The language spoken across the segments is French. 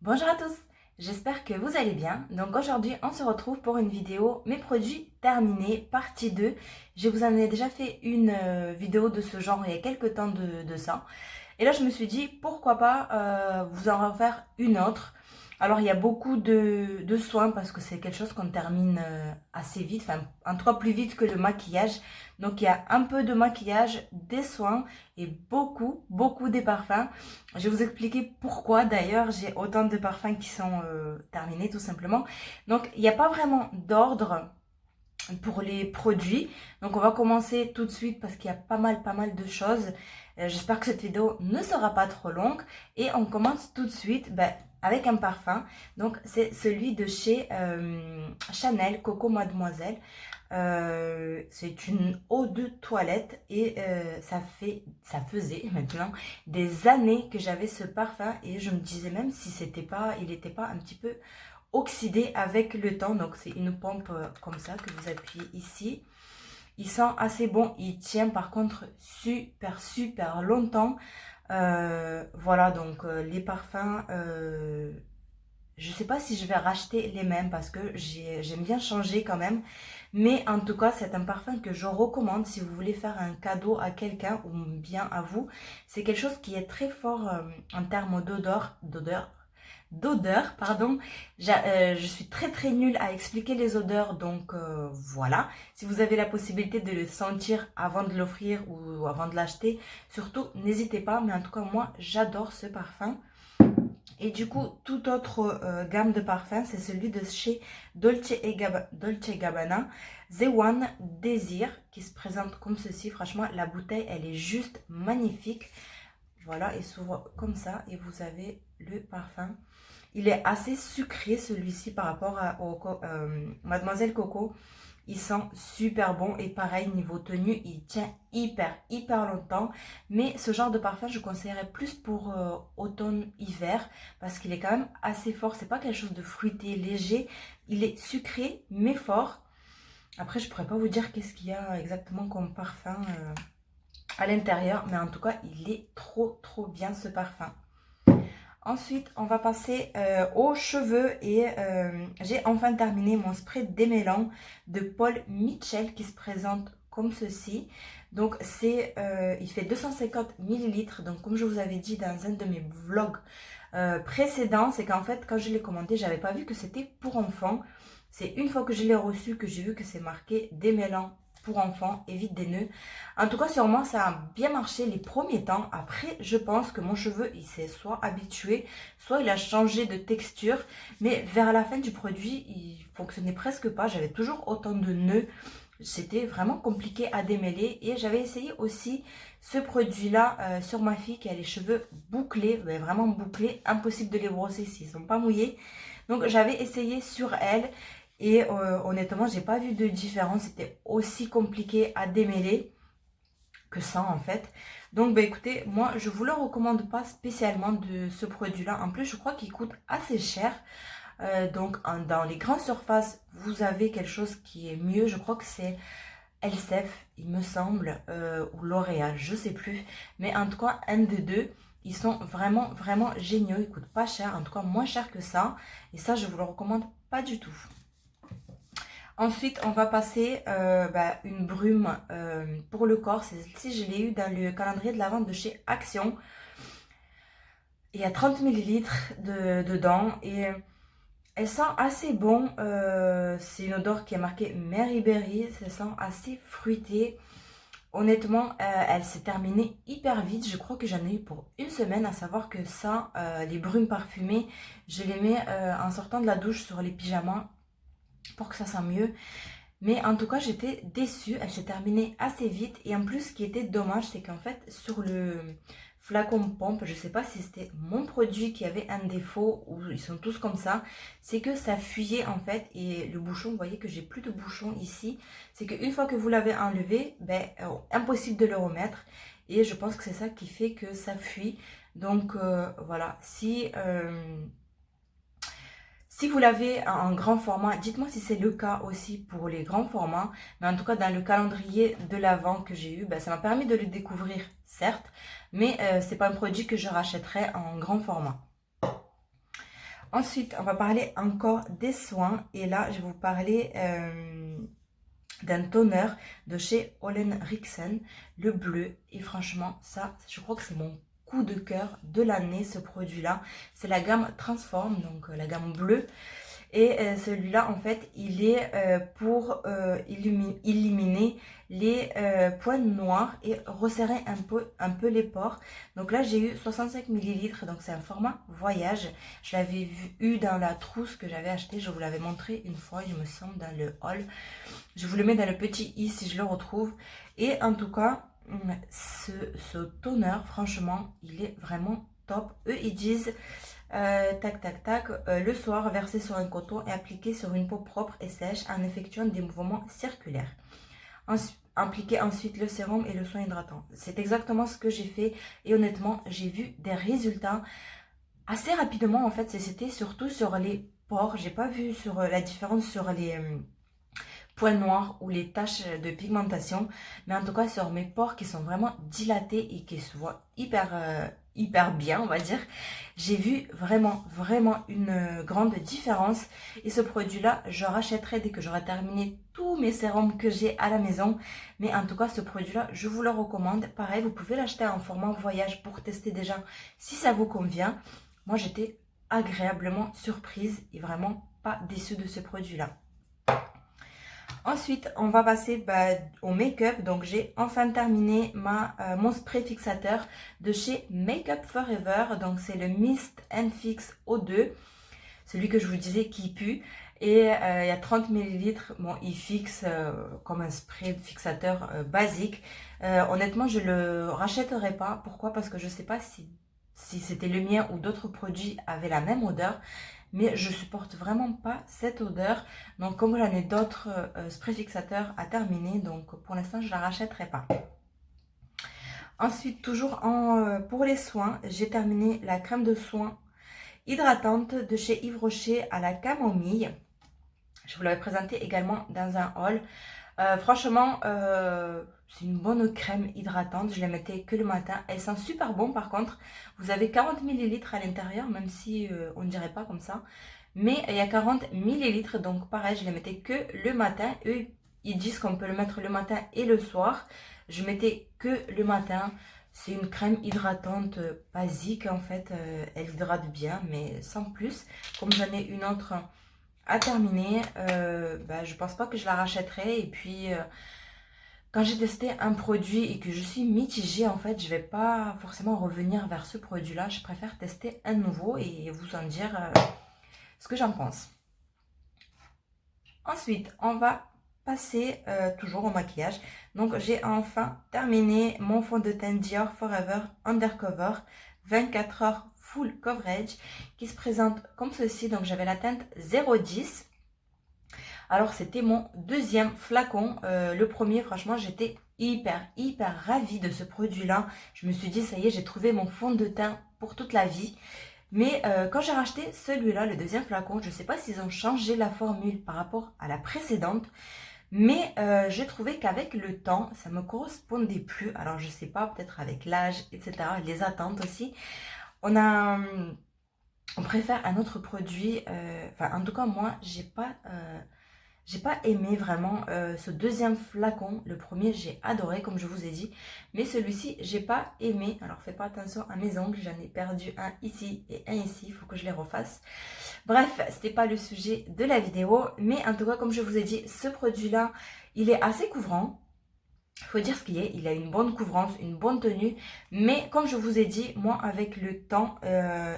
Bonjour à tous, j'espère que vous allez bien. Donc aujourd'hui on se retrouve pour une vidéo mes produits terminés partie 2. Je vous en ai déjà fait une vidéo de ce genre il y a quelques temps de ça. Et là je me suis dit pourquoi pas vous en refaire une autre. Alors il y a beaucoup de soins parce que c'est quelque chose qu'on termine assez vite, enfin en tout cas plus vite que le maquillage. Donc il y a un peu de maquillage, des soins et beaucoup des parfums. Je vais vous expliquer pourquoi d'ailleurs j'ai autant de parfums qui sont terminés tout simplement. Donc il n'y a pas vraiment d'ordre pour les produits. Donc on va commencer tout de suite parce qu'il y a pas mal de choses. J'espère que cette vidéo ne sera pas trop longue. Et on commence tout de suite avec un parfum. Donc c'est celui de chez Chanel Coco Mademoiselle. C'est une eau de toilette et ça faisait maintenant des années que j'avais ce parfum et je me disais même si il n'était pas un petit peu oxydé avec le temps. Donc c'est une pompe comme ça que vous appuyez ici. Il sent assez bon, il tient par contre super longtemps. Voilà donc les parfums, je sais pas si je vais racheter les mêmes parce que j'aime bien changer quand même. Mais en tout cas, c'est un parfum que je recommande si vous voulez faire un cadeau à quelqu'un ou bien à vous. C'est quelque chose qui est très fort en termes d'odeur, pardon. Je suis très nulle à expliquer les odeurs, donc voilà. Si vous avez la possibilité de le sentir avant de l'offrir ou avant de l'acheter, surtout n'hésitez pas. Mais en tout cas, moi, j'adore ce parfum. Et du coup, toute autre gamme de parfums, c'est celui de chez Dolce Gabbana, The One Desire, qui se présente comme ceci. Franchement, la bouteille, elle est juste magnifique. Voilà, il s'ouvre comme ça et vous avez le parfum. Il est assez sucré celui-ci par rapport au Mademoiselle Coco. Il sent super bon et pareil niveau tenue, il tient hyper longtemps. Mais ce genre de parfum, je conseillerais plus pour automne-hiver parce qu'il est quand même assez fort. C'est pas quelque chose de fruité, léger. Il est sucré mais fort. Après, je pourrais pas vous dire qu'est-ce qu'il y a exactement comme parfum à l'intérieur, mais en tout cas, il est trop bien ce parfum. Ensuite, on va passer aux cheveux et j'ai enfin terminé mon spray démêlant de Paul Mitchell qui se présente comme ceci. Donc, il fait 250 millilitres. Donc, comme je vous avais dit dans un de mes vlogs précédents, c'est qu'en fait, quand je l'ai commandé, j'avais pas vu que c'était pour enfants. C'est une fois que je l'ai reçu que j'ai vu que c'est marqué démêlant pour enfants, évite des nœuds. En tout cas, sur moi, ça a bien marché les premiers temps. Après, je pense que mon cheveu, il s'est soit habitué, soit il a changé de texture. Mais vers la fin du produit, il fonctionnait presque pas. J'avais toujours autant de nœuds. C'était vraiment compliqué à démêler. Et j'avais essayé aussi ce produit-là sur ma fille qui a les cheveux bouclés, mais vraiment bouclés. Impossible de les brosser s'ils ne sont pas mouillés. Donc, j'avais essayé sur elle. Et honnêtement, j'ai pas vu de différence. C'était aussi compliqué à démêler que ça en fait. Donc bah écoutez, moi je vous le recommande pas spécialement de ce produit là. En plus je crois qu'il coûte assez cher. Dans les grandes surfaces vous avez quelque chose qui est mieux. Je crois que c'est Elsef il me semble, ou L'Oréal, je sais plus. Mais en tout cas un des deux. Ils sont vraiment géniaux. Ils coûtent pas cher, en tout cas moins cher que ça. Et ça je vous le recommande pas du tout. Ensuite, on va passer une brume pour le corps. Celle-ci, je l'ai eu dans le calendrier de la vente de chez Action. Il y a 30 millilitres dedans et elle sent assez bon. C'est une odeur qui est marquée Mary Berry. Ça sent assez fruité. Honnêtement, elle s'est terminée hyper vite. Je crois que j'en ai eu pour une semaine, à savoir que ça, les brumes parfumées, je les mets en sortant de la douche sur les pyjamas pour que ça sente mieux. Mais en tout cas, j'étais déçue. Elle s'est terminée assez vite. Et en plus, ce qui était dommage, c'est qu'en fait, sur le flacon pompe, je ne sais pas si c'était mon produit qui avait un défaut ou ils sont tous comme ça. C'est que ça fuyait en fait. Et le bouchon, vous voyez que j'ai plus de bouchon ici. C'est qu'une fois que vous l'avez enlevé, impossible de le remettre. Et je pense que c'est ça qui fait que ça fuit. Donc voilà, si vous l'avez en grand format, dites-moi si c'est le cas aussi pour les grands formats. Mais en tout cas, dans le calendrier de l'Avent que j'ai eu, ça m'a permis de le découvrir, certes. Mais c'est pas un produit que je rachèterais en grand format. Ensuite, on va parler encore des soins. Et là, je vais vous parler d'un toner de chez Olen Rixen, le bleu. Et franchement, ça, je crois que c'est mon coup de cœur de l'année, ce produit-là. C'est la gamme Transform, donc la gamme bleue. Et celui-là, en fait, il est pour éliminer les points noirs et resserrer un peu les pores. Donc là, j'ai eu 65 millilitres, donc c'est un format voyage. Je l'avais eu dans la trousse que j'avais acheté. Je vous l'avais montré une fois, il me semble, dans le haul. Je vous le mets dans le petit i si je le retrouve. Et en tout cas, ce toner, franchement, il est vraiment top. Eux, ils disent tac tac tac, le soir, verser sur un coton et appliquer sur une peau propre et sèche en effectuant des mouvements circulaires. Appliquer ensuite le sérum et le soin hydratant. C'est exactement ce que j'ai fait et honnêtement, j'ai vu des résultats assez rapidement. En fait, c'était surtout sur les pores. J'ai pas vu sur la différence sur les points noirs ou les taches de pigmentation, mais en tout cas sur mes pores qui sont vraiment dilatés et qui se voient hyper bien, on va dire. J'ai vu vraiment une grande différence et ce produit là je rachèterai dès que j'aurai terminé tous mes sérums que j'ai à la maison. Mais en tout cas, ce produit là je vous le recommande. Pareil, vous pouvez l'acheter en format voyage pour tester déjà si ça vous convient. Moi, j'étais agréablement surprise et vraiment pas déçue de ce produit là. Ensuite, on va passer au make-up. Donc, j'ai enfin terminé mon spray fixateur de chez Makeup Forever. Donc, c'est le Mist and Fix O2. Celui que je vous disais qui pue. Et il y a 30 millilitres. Bon, il fixe comme un spray fixateur basique. Honnêtement, je le rachèterai pas. Pourquoi? Parce que je sais pas si c'était le mien ou d'autres produits avaient la même odeur. Mais je supporte vraiment pas cette odeur. Donc comme j'en ai d'autres sprays fixateurs à terminer, donc pour l'instant je la rachèterai pas. Ensuite, toujours pour les soins, j'ai terminé la crème de soin hydratante de chez Yves Rocher à la camomille. Je vous l'avais présentée également dans un haul. Franchement, c'est une bonne crème hydratante. Je la mettais que le matin. Elle sent super bon par contre. Vous avez 40 millilitres à l'intérieur, même si on ne dirait pas comme ça. Mais il y a 40 millilitres, donc pareil, je la mettais que le matin. Eux, ils disent qu'on peut le mettre le matin et le soir. Je mettais que le matin. C'est une crème hydratante basique en fait. Elle hydrate bien, mais sans plus. Comme j'en ai une autre à terminer, je pense pas que je la rachèterai. Et puis quand j'ai testé un produit et que je suis mitigée, en fait, je vais pas forcément revenir vers ce produit là. Je préfère tester un nouveau et vous en dire ce que j'en pense. Ensuite, on va passer toujours au maquillage. Donc j'ai enfin terminé mon fond de teint Dior Forever Undercover 24 heures full coverage qui se présente comme ceci. Donc j'avais la teinte 010. Alors c'était mon deuxième flacon. Le premier, franchement, j'étais hyper ravie de ce produit-là. Je me suis dit, ça y est, j'ai trouvé mon fond de teint pour toute la vie. Mais quand j'ai racheté celui-là, le deuxième flacon, je ne sais pas s'ils ont changé la formule par rapport à la précédente. Mais j'ai trouvé qu'avec le temps, ça me correspondait plus. Alors je sais pas, peut-être avec l'âge, etc. Les attentes aussi. On préfère un autre produit. Enfin, en tout cas, moi, j'ai pas aimé vraiment ce deuxième flacon. Le premier, j'ai adoré, comme je vous ai dit. Mais celui-ci, j'ai pas aimé. Alors, faites pas attention à mes ongles. J'en ai perdu un ici et un ici. Il faut que je les refasse. Bref, c'était pas le sujet de la vidéo. Mais en tout cas, comme je vous ai dit, ce produit-là, il est assez couvrant. Il faut dire ce qu'il est. Il a une bonne couvrance, une bonne tenue. Mais comme je vous ai dit, moi, avec le temps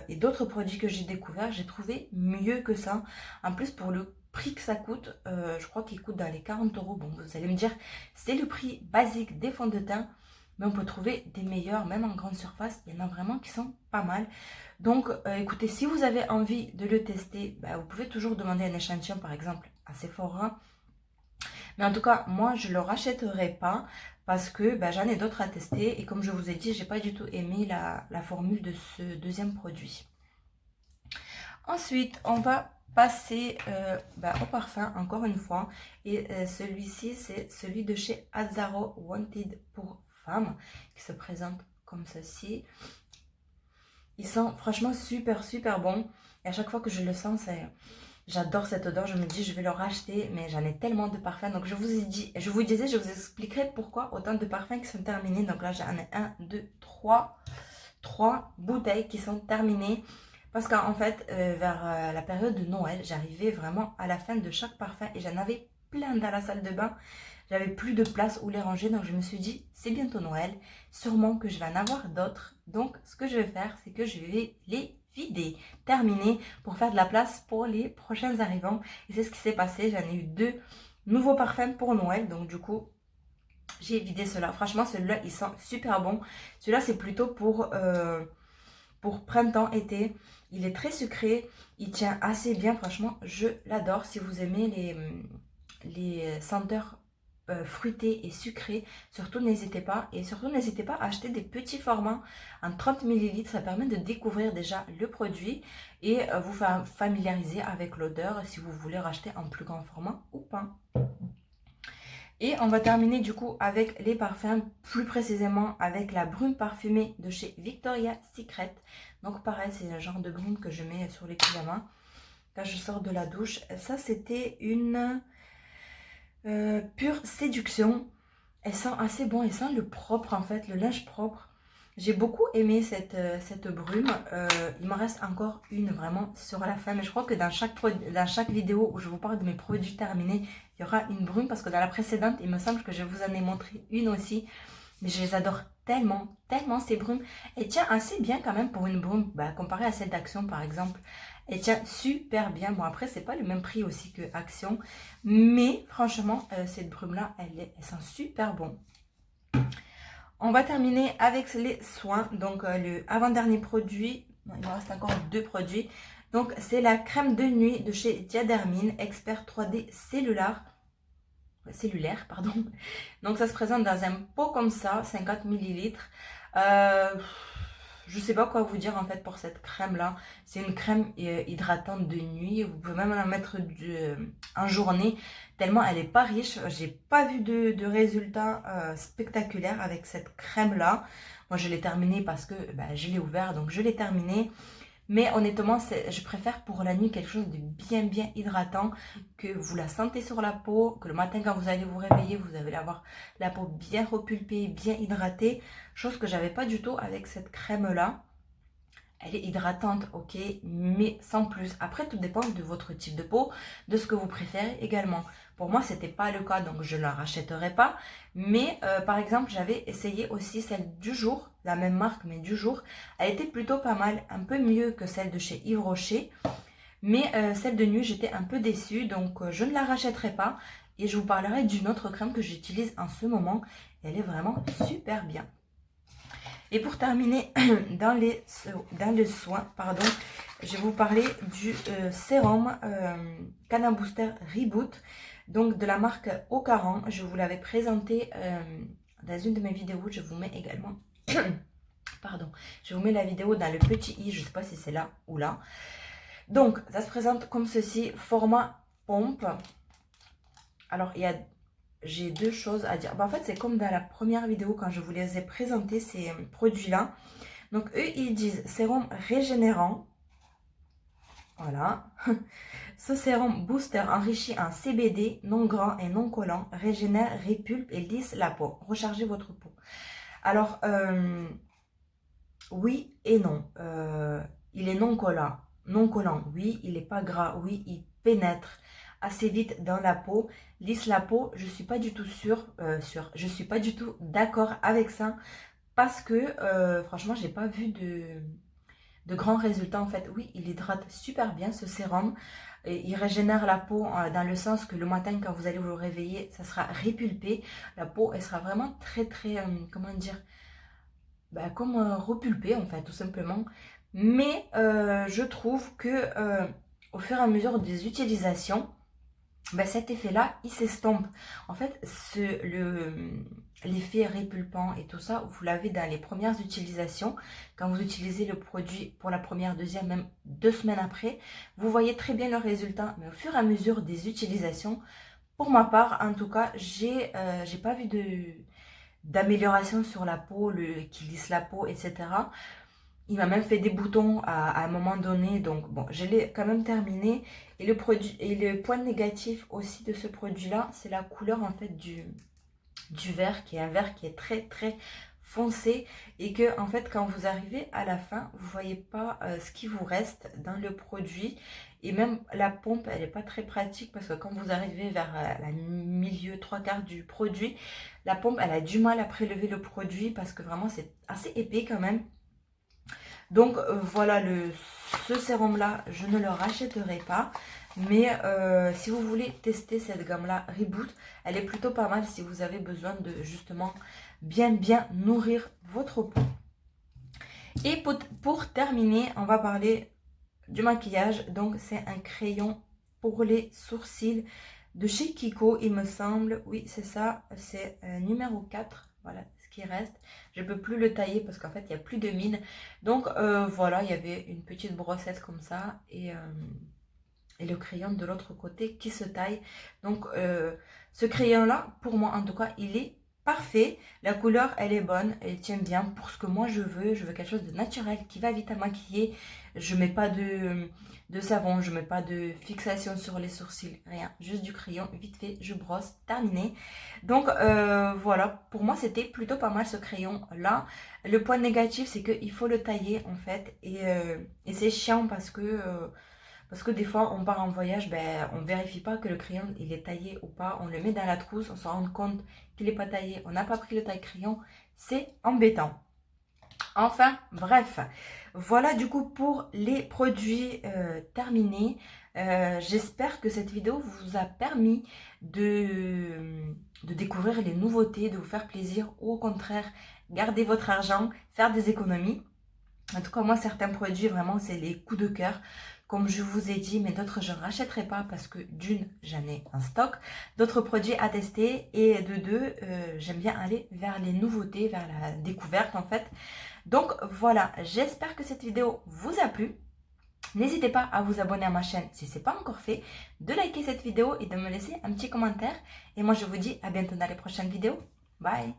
et d'autres produits que j'ai découverts, j'ai trouvé mieux que ça. En plus, pour le prix que ça coûte, je crois qu'il coûte dans les 40 euros. Bon, vous allez me dire, c'est le prix basique des fonds de teint, mais on peut trouver des meilleurs, même en grande surface. Il y en a vraiment qui sont pas mal. Donc, écoutez, si vous avez envie de le tester, vous pouvez toujours demander un échantillon, par exemple, à Sephora. Mais en tout cas, moi, je ne le rachèterai pas parce que j'en ai d'autres à tester. Et comme je vous ai dit, j'ai pas du tout aimé la formule de ce deuxième produit. Ensuite, on va passer au parfum encore une fois. Et celui-ci, c'est celui de chez Azzaro Wanted pour femmes qui se présente comme ceci. Ils sont franchement super bon. Et à chaque fois que je le sens, j'adore cette odeur. Je me dis, je vais le racheter, mais j'en ai tellement de parfums. Donc, je vous ai dit, je vous disais, je vous expliquerai pourquoi autant de parfums qui sont terminés. Donc là, j'en ai 1, 2, 3 bouteilles qui sont terminées. Parce qu'en fait, vers la période de Noël, j'arrivais vraiment à la fin de chaque parfum et j'en avais plein dans la salle de bain. J'avais plus de place où les ranger, donc je me suis dit, c'est bientôt Noël, sûrement que je vais en avoir d'autres. Donc, ce que je vais faire, c'est que je vais les vider, terminer, pour faire de la place pour les prochains arrivants. Et c'est ce qui s'est passé, j'en ai eu 2 nouveaux parfums pour Noël, donc du coup, j'ai vidé cela. Franchement, celui-là, il sent super bon. Celui-là, c'est plutôt pour printemps-été. Il est très sucré, il tient assez bien, franchement, je l'adore. Si vous aimez les senteurs fruitées et sucrées, surtout n'hésitez pas. Et surtout n'hésitez pas à acheter des petits formats en 30 ml. Ça permet de découvrir déjà le produit et vous familiariser avec l'odeur si vous voulez racheter en plus grand format ou pas. Et on va terminer du coup avec les parfums, plus précisément avec la brume parfumée de chez Victoria's Secret. Donc pareil, c'est le genre de brume que je mets sur les pyjamas quand je sors de la douche. Ça, c'était une pure séduction. Elle sent assez bon, elle sent le propre en fait, le linge propre. J'ai beaucoup aimé cette brume. Il m'en reste encore une vraiment sur la fin. Mais je crois que dans chaque vidéo où je vous parle de mes produits terminés, il y aura une brume. Parce que dans la précédente, il me semble que je vous en ai montré une aussi. Mais je les adore tellement, tellement ces brumes. Elle tient assez bien quand même pour une brume. Bah, comparée à celle d'Action par exemple. Elle tient super bien. Bon après, c'est pas le même prix aussi que Action. Mais franchement, cette brume-là, elle sent super bon. On va terminer avec les soins. Donc, le avant-dernier produit. Non, il me reste encore 2 produits. Donc, c'est la crème de nuit de chez Diadermine, Expert 3D cellulaire, pardon. Donc, ça se présente dans un pot comme ça, 50 ml. Je sais pas quoi vous dire en fait pour cette crème là. C'est une crème hydratante de nuit. Vous pouvez même la mettre en journée. Tellement elle est pas riche. J'ai pas vu de résultats spectaculaires avec cette crème là. Moi je l'ai terminée parce que bah, je l'ai ouvert donc je l'ai terminée. Mais honnêtement, je préfère pour la nuit quelque chose de bien hydratant, que vous la sentez sur la peau, que le matin quand vous allez vous réveiller, vous allez avoir la peau bien repulpée, bien hydratée. Chose que j'avais pas du tout avec cette crème-là. Elle est hydratante, ok, mais sans plus. Après, tout dépend de votre type de peau, de ce que vous préférez également. Pour moi, c'était pas le cas, donc je ne la rachèterai pas. Mais par exemple, j'avais essayé aussi celle du jour, la même marque, mais du jour. Elle était plutôt pas mal, un peu mieux que celle de chez Yves Rocher. Mais celle de nuit, j'étais un peu déçue, donc je ne la rachèterai pas. Et je vous parlerai d'une autre crème que j'utilise en ce moment. Elle est vraiment super bien. Et pour terminer, dans le soin, pardon, je vais vous parler du sérum Canin Booster Reboot, donc de la marque Ocaran. Je vous l'avais présenté dans une de mes vidéos. Je vous mets également, pardon, je vous mets la vidéo dans le petit i, je ne sais pas si c'est là ou là. Donc, ça se présente comme ceci, format pompe. Alors, j'ai 2 choses à dire. Bah, en fait, c'est comme dans la première vidéo quand je vous les ai présentés, ces produits-là. Donc, eux, ils disent sérum régénérant. Voilà. Ce sérum booster enrichi en CBD, non gras et non collant, régénère, répulpe et lisse la peau. Rechargez votre peau. Alors, oui et non. Il est non collant. Non collant, oui. Il n'est pas gras, oui. Il pénètre assez vite dans la peau, lisse la peau. Je suis pas du tout je suis pas du tout d'accord avec ça parce que franchement j'ai pas vu de grands résultats en fait. Oui, il hydrate super bien ce sérum et il régénère la peau dans le sens que le matin quand vous allez vous réveiller, ça sera répulpé, la peau elle sera vraiment très comment dire, bah, comme repulpée en fait tout simplement. Mais je trouve que au fur et à mesure des utilisations, bah, cet effet-là, il s'estompe. En fait, l'effet répulpant et tout ça, vous l'avez dans les premières utilisations. Quand vous utilisez le produit pour la première, deuxième, même 2 semaines après, vous voyez très bien le résultat. Mais au fur et à mesure des utilisations, pour ma part, en tout cas, j'ai pas vu d'amélioration sur la peau, qui lisse la peau, etc. Il m'a même fait des boutons à un moment donné. Donc bon, je l'ai quand même terminé. Et le produit, et le point négatif aussi de ce produit-là, c'est la couleur en fait du vert, qui est un vert qui est très très foncé, et que en fait quand vous arrivez à la fin, vous voyez pas ce qui vous reste dans le produit. Et même la pompe, elle n'est pas très pratique, parce que quand vous arrivez vers la milieu, trois quarts du produit, la pompe, elle a du mal à prélever le produit, parce que vraiment c'est assez épais quand même. Donc voilà, ce sérum là, je ne le rachèterai pas. Mais si vous voulez tester cette gamme là, Reboot, elle est plutôt pas mal si vous avez besoin de justement bien nourrir votre peau. Et pour terminer, on va parler du maquillage. Donc c'est un crayon pour les sourcils de chez Kiko, il me semble. Oui, c'est ça, c'est numéro 4. Voilà ce qui reste. Je ne peux plus le tailler parce qu'en fait, il n'y a plus de mine. Donc voilà, il y avait une petite brossette comme ça, et le crayon de l'autre côté qui se taille. Donc ce crayon là, pour moi en tout cas, il est parfait. La couleur, elle est bonne, elle tient bien pour ce que moi je veux. Je veux quelque chose de naturel qui va vite à maquiller. Je mets pas de savon, je mets pas de fixation sur les sourcils, rien, juste du crayon, vite fait, je brosse, terminé. Donc voilà, pour moi c'était plutôt pas mal ce crayon là. Le point négatif, c'est qu'il faut le tailler en fait, et c'est chiant parce que des fois, on part en voyage, ben, on ne vérifie pas que le crayon il est taillé ou pas. On le met dans la trousse, on se rend compte qu'il n'est pas taillé. On n'a pas pris le taille-crayon. C'est embêtant. Enfin, bref. Voilà du coup pour les produits terminés. J'espère que cette vidéo vous a permis de découvrir les nouveautés, de vous faire plaisir, ou au contraire, garder votre argent, faire des économies. En tout cas, moi, certains produits, vraiment, c'est les coups de cœur, comme je vous ai dit, mais d'autres, je ne rachèterai pas parce que d'une, j'en ai en stock, d'autres produits à tester, et de deux, j'aime bien aller vers les nouveautés, vers la découverte, en fait. Donc, voilà, j'espère que cette vidéo vous a plu. N'hésitez pas à vous abonner à ma chaîne si ce n'est pas encore fait, de liker cette vidéo et de me laisser un petit commentaire. Et moi, je vous dis à bientôt dans les prochaines vidéos. Bye!